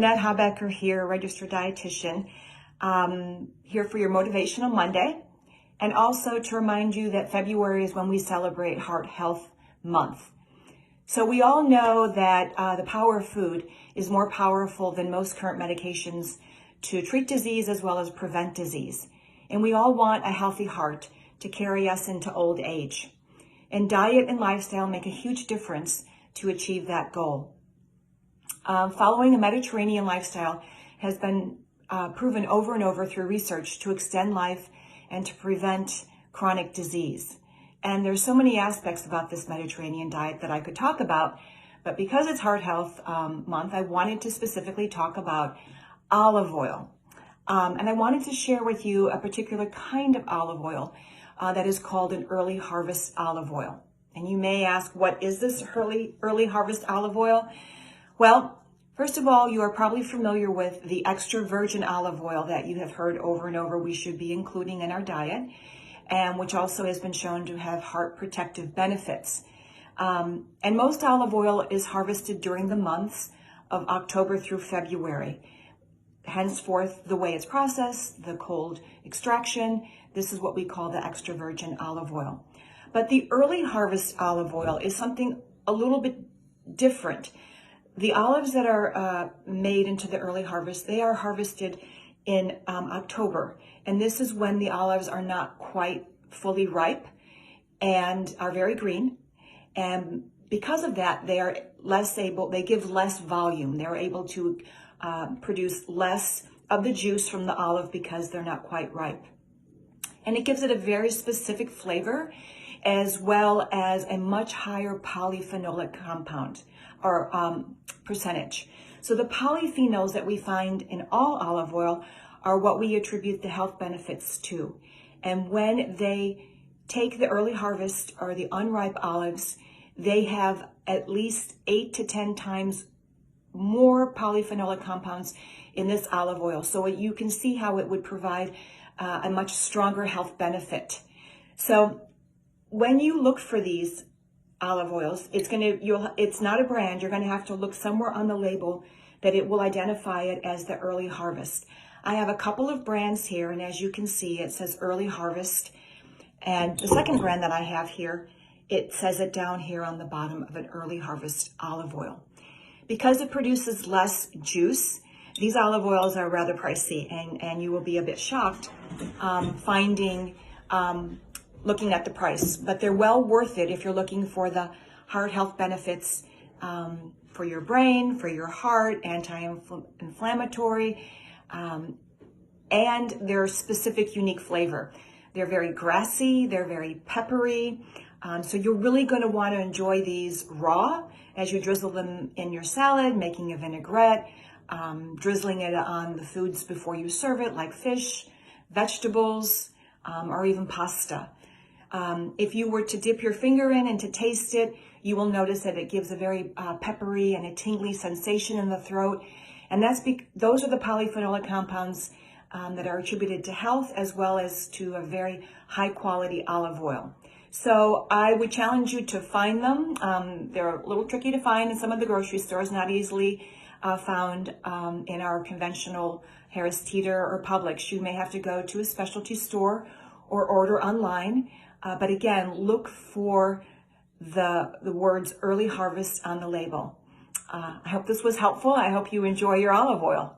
Annette Habecker here, registered dietitian, here for your Motivational Monday, and also to remind you that February is when we celebrate Heart Health Month. So we all know that the power of food is more powerful than most current medications to treat disease as well as prevent disease. And we all want a healthy heart to carry us into old age. And diet and lifestyle make a huge difference to achieve that goal. Following a Mediterranean lifestyle has been proven over and over through research to extend life and to prevent chronic disease. And there's so many aspects about this Mediterranean diet that I could talk about, but because it's Heart Health Month, I wanted to specifically talk about olive oil. And I wanted to share with you a particular kind of olive oil that is called an early harvest olive oil. And you may ask, what is this early harvest olive oil? Well, first of all, you are probably familiar with the extra virgin olive oil that you have heard over and over we should be including in our diet, and which also has been shown to have heart protective benefits. And most olive oil is harvested during the months of October through February. Henceforth, the way it's processed, the cold extraction, this is what we call the extra virgin olive oil. But the early harvest olive oil is something a little bit different. The olives that are made into the early harvest, they are harvested in October. And this is when the olives are not quite fully ripe and are very green. And because of that, they give less volume. They're able to produce less of the juice from the olive because they're not quite ripe. And it gives it a very specific flavor, as well as a much higher polyphenolic compound or percentage. So the polyphenols that we find in all olive oil are what we attribute the health benefits to. And when they take the early harvest or the unripe olives, they have at least 8 to 10 times more polyphenolic compounds in this olive oil. So you can see how it would provide a much stronger health benefit. So when you look for these olive oils, it's not a brand. You're going to have to look somewhere on the label that it will identify it as the early harvest. I have a couple of brands here, and as you can see, it says early harvest. And the second brand that I have here, it says it down here on the bottom of an early harvest olive oil. Because it produces less juice, these olive oils are rather pricey, and you will be a bit shocked looking at the price, but they're well worth it if you're looking for the heart health benefits for your brain, for your heart, anti-inflammatory, and their specific unique flavor. They're very grassy, they're very peppery, so you're really going to want to enjoy these raw as you drizzle them in your salad, making a vinaigrette, drizzling it on the foods before you serve it, like fish, vegetables, or even pasta. If you were to dip your finger in and to taste it, you will notice that it gives a very peppery and a tingly sensation in the throat. And those are the polyphenolic compounds that are attributed to health, as well as to a very high quality olive oil. So I would challenge you to find them. They're a little tricky to find in some of the grocery stores, not easily found in our conventional Harris Teeter or Publix. You may have to go to a specialty store or order online. But again, look for the words early harvest on the label. I hope this was helpful. I hope you enjoy your olive oil.